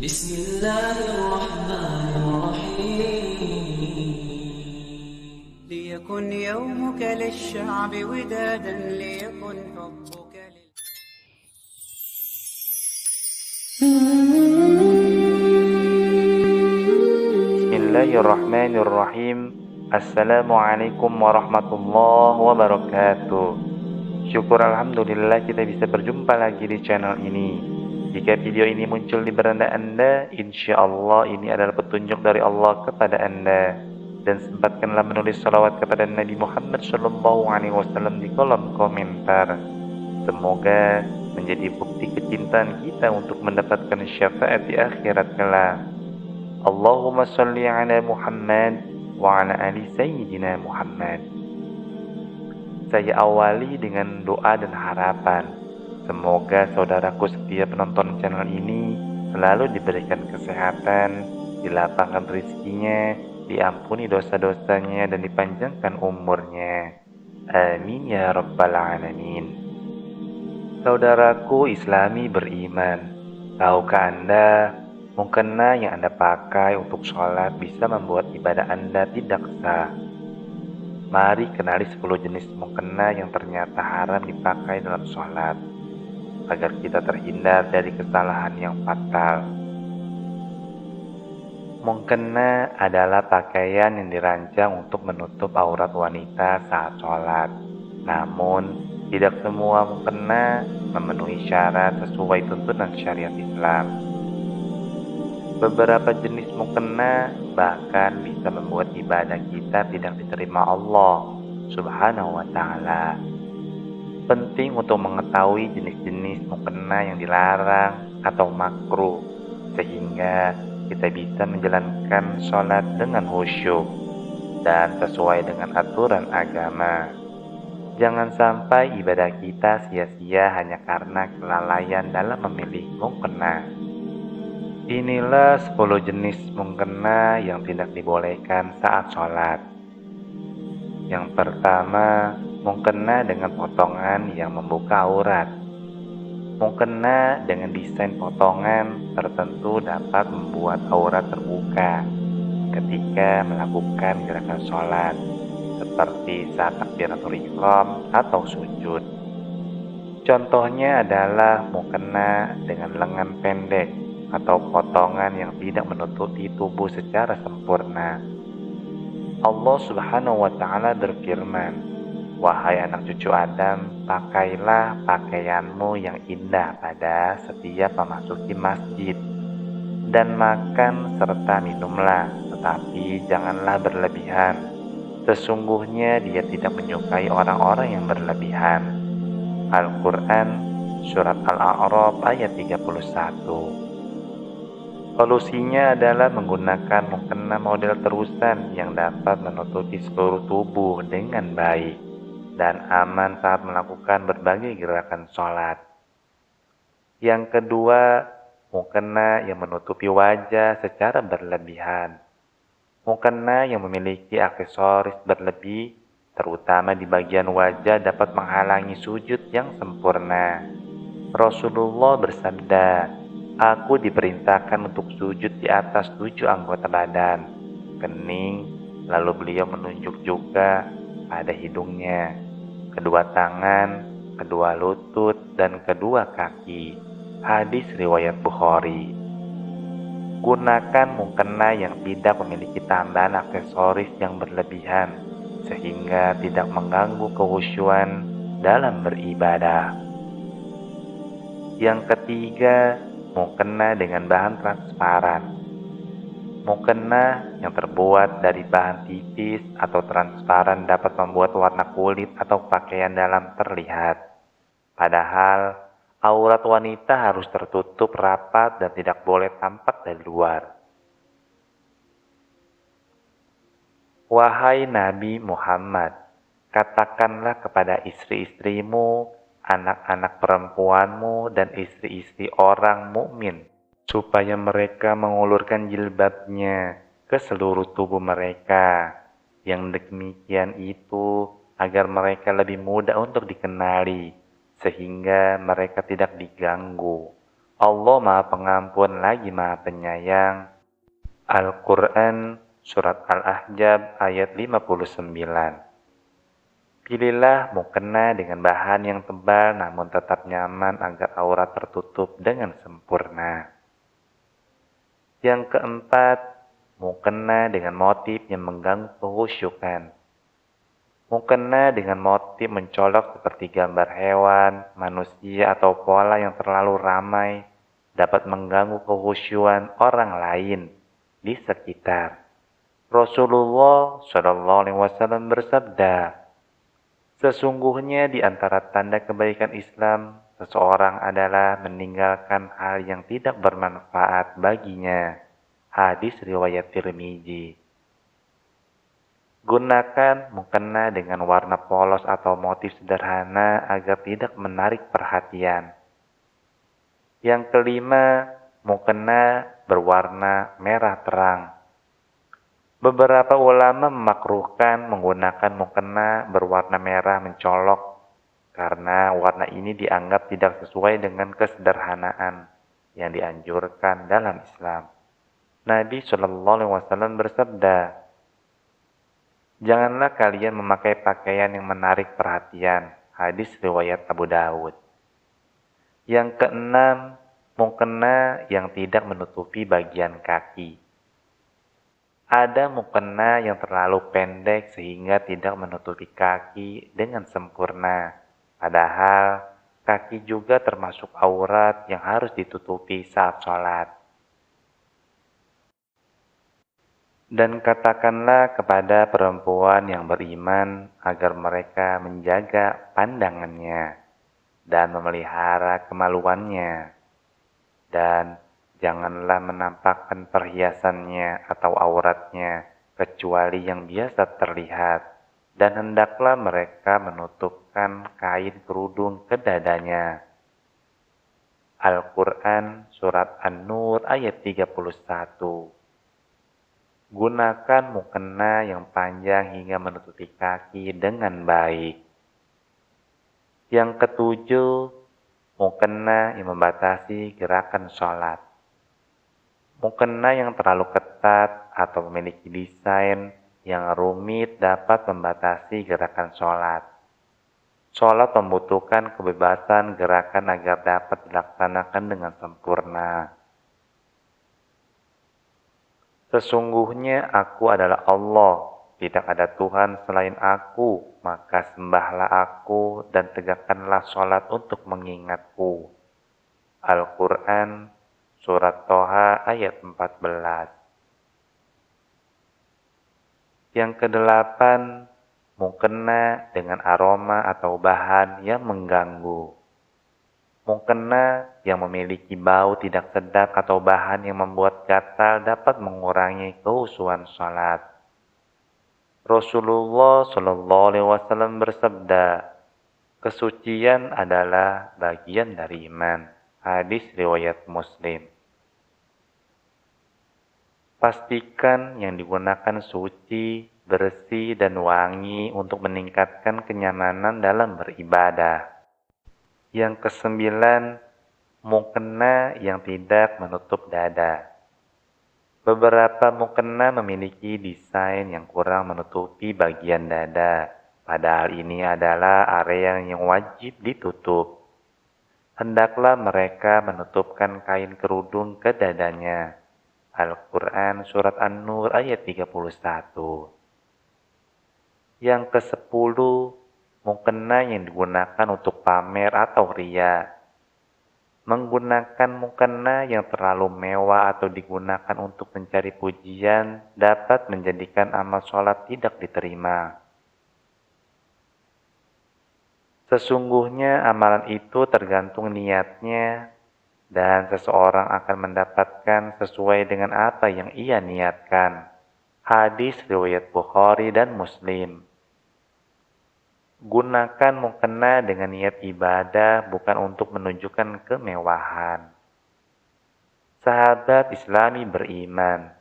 بسم الله الرحمن الرحيم ليكن يومك للشعب ودادا ليكن حبك Bismillahirrahmanirrahim. Assalamualaikum warahmatullahi wabarakatuh. Syukur alhamdulillah kita bisa berjumpa lagi di channel ini. Jika video ini muncul di beranda Anda, insya Allah ini adalah petunjuk dari Allah kepada Anda. Dan sempatkanlah menulis salawat kepada Nabi Muhammad SAW di kolom komentar. Semoga menjadi bukti kecintaan kita untuk mendapatkan syafaat di akhirat kelak. Allahumma salli ala Muhammad wa ala ali Sayyidina Muhammad. Saya awali dengan doa dan harapan. Semoga saudaraku setiap penonton channel ini selalu diberikan kesehatan, dilapangkan rezekinya, diampuni dosa-dosanya, dan dipanjangkan umurnya. Amin ya rabbal alamin. Saudaraku Islami beriman, tahukah Anda, mukena yang Anda pakai untuk sholat bisa membuat ibadah Anda tidak sah. Mari kenali 10 jenis mukena yang ternyata haram dipakai dalam sholat, agar kita terhindar dari kesalahan yang fatal. Mukena adalah pakaian yang dirancang untuk menutup aurat wanita saat sholat. Namun, tidak semua mukena memenuhi syarat sesuai tuntunan syariat Islam. Beberapa jenis mukena bahkan bisa membuat ibadah kita tidak diterima Allah Subhanahu wa ta'ala. Penting untuk mengetahui jenis-jenis mukena yang dilarang atau makruh, sehingga kita bisa menjalankan sholat dengan khusyuk dan sesuai dengan aturan agama. Jangan sampai ibadah kita sia-sia hanya karena kelalaian dalam memilih mukena. Inilah 10 jenis mukena yang tidak dibolehkan saat sholat. Yang pertama, mukena dengan potongan yang membuka aurat. Mukena dengan desain potongan tertentu dapat membuat aurat terbuka ketika melakukan gerakan sholat, seperti saat takbiratul ihram atau sujud. Contohnya adalah mukena dengan lengan pendek atau potongan yang tidak menutupi tubuh secara sempurna. Allah Subhanahu wa ta'ala berfirman, "Wahai anak cucu Adam, pakailah pakaianmu yang indah pada setiap memasuki masjid, dan makan serta minumlah, tetapi janganlah berlebihan. Sesungguhnya Dia tidak menyukai orang-orang yang berlebihan." Al-Quran Surat Al-A'raf ayat 31. Solusinya adalah menggunakan mukena model terusan yang dapat menutupi seluruh tubuh dengan baik dan aman saat melakukan berbagai gerakan sholat. Yang kedua, mukena yang menutupi wajah secara berlebihan. Mukena yang memiliki aksesoris berlebih, terutama di bagian wajah, dapat menghalangi sujud yang sempurna. Rasulullah bersabda, "Aku diperintahkan untuk sujud di atas 7 anggota badan, kening," lalu beliau menunjuk juga pada hidungnya, kedua tangan, kedua lutut, dan kedua kaki. Hadis riwayat Bukhari. Gunakan mukena yang tidak memiliki tambahan aksesoris yang berlebihan, sehingga tidak mengganggu kekhusyuan dalam beribadah. Yang ketiga, mukena dengan bahan transparan. Mukena yang terbuat dari bahan tipis atau transparan dapat membuat warna kulit atau pakaian dalam terlihat. Padahal, aurat wanita harus tertutup rapat dan tidak boleh tampak dari luar. Wahai Nabi Muhammad, katakanlah kepada istri-istrimu, anak-anak perempuanmu, dan istri-istri orang mukmin supaya mereka mengulurkan jilbabnya ke seluruh tubuh mereka. Yang demikian itu agar mereka lebih mudah untuk dikenali, sehingga mereka tidak diganggu. Allah Maha Pengampun lagi Maha Penyayang. Al-Quran Surat Al-Ahzab ayat 59. Pilihlah mukena dengan bahan yang tebal namun tetap nyaman agar aurat tertutup dengan sempurna. Yang keempat, mukena dengan motif yang mengganggu kehusyukan. Mukena dengan motif mencolok seperti gambar hewan, manusia, atau pola yang terlalu ramai dapat mengganggu kehusyuan orang lain di sekitar. Rasulullah SAW bersabda, sesungguhnya di antara tanda kebaikan Islam, seseorang adalah meninggalkan hal yang tidak bermanfaat baginya. Hadis riwayat Tirmizi. Gunakan mukena dengan warna polos atau motif sederhana agar tidak menarik perhatian. Yang kelima, mukena berwarna merah terang. Beberapa ulama memakruhkan menggunakan mukena berwarna merah mencolok karena warna ini dianggap tidak sesuai dengan kesederhanaan yang dianjurkan dalam Islam. Nabi SAW bersabda, janganlah kalian memakai pakaian yang menarik perhatian. Hadis riwayat Abu Dawud. Yang keenam, mukena yang tidak menutupi bagian kaki. Ada mukena yang terlalu pendek sehingga tidak menutupi kaki dengan sempurna. Padahal kaki juga termasuk aurat yang harus ditutupi saat sholat. Dan katakanlah kepada perempuan yang beriman agar mereka menjaga pandangannya dan memelihara kemaluannya. Dan janganlah menampakkan perhiasannya atau auratnya kecuali yang biasa terlihat, dan hendaklah mereka menutupkan kain kerudung ke dadanya. Al-Quran Surat An-Nur ayat 31. Gunakan mukena yang panjang hingga menutupi kaki dengan baik. Yang ketujuh, mukena yang membatasi gerakan sholat. Mukena yang terlalu ketat atau memiliki desain yang rumit dapat membatasi gerakan sholat. Sholat membutuhkan kebebasan gerakan agar dapat dilaksanakan dengan sempurna. Sesungguhnya aku adalah Allah, tidak ada Tuhan selain aku, maka sembahlah aku dan tegakkanlah sholat untuk mengingatku. Al-Quran Surat Toha ayat 14. Yang kedelapan, mukena dengan aroma atau bahan yang mengganggu. Mukena yang memiliki bau tidak sedap atau bahan yang membuat gatal dapat mengurangi khusyuan sholat. Rasulullah SAW bersabda, kesucian adalah bagian dari iman. Hadis riwayat Muslim. Pastikan yang digunakan suci, bersih, dan wangi untuk meningkatkan kenyamanan dalam beribadah. Yang kesembilan, mukena yang tidak menutup dada. Beberapa mukena memiliki desain yang kurang menutupi bagian dada, padahal ini adalah area yang wajib ditutup. Hendaklah mereka menutupkan kain kerudung ke dadanya. Al-Quran Surat An-Nur ayat 31. Yang ke-10, mukena yang digunakan untuk pamer atau riya. Menggunakan mukena yang terlalu mewah atau digunakan untuk mencari pujian dapat menjadikan amal sholat tidak diterima. Sesungguhnya amalan itu tergantung niatnya, dan seseorang akan mendapatkan sesuai dengan apa yang ia niatkan. Hadis riwayat Bukhari dan Muslim. Gunakan mukena dengan niat ibadah, bukan untuk menunjukkan kemewahan. Sahabat Islami beriman.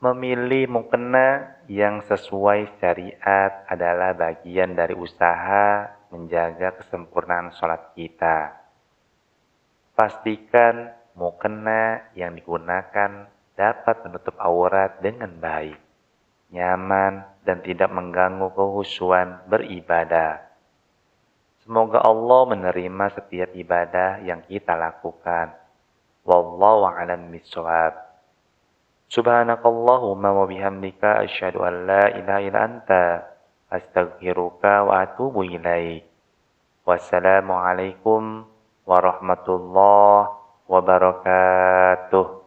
Memilih mukena yang sesuai syariat adalah bagian dari usaha menjaga kesempurnaan sholat kita. Pastikan mukena yang digunakan dapat menutup aurat dengan baik, nyaman, dan tidak mengganggu kekhusyuan beribadah. Semoga Allah menerima setiap ibadah yang kita lakukan. Wallahu a'lam bishawab. Subhanakallahumma wa bihamdika asyhadu an la ilaha illa anta astaghfiruka wa atubu ilaik. Wassalamualaikum warahmatullahi wabarakatuh.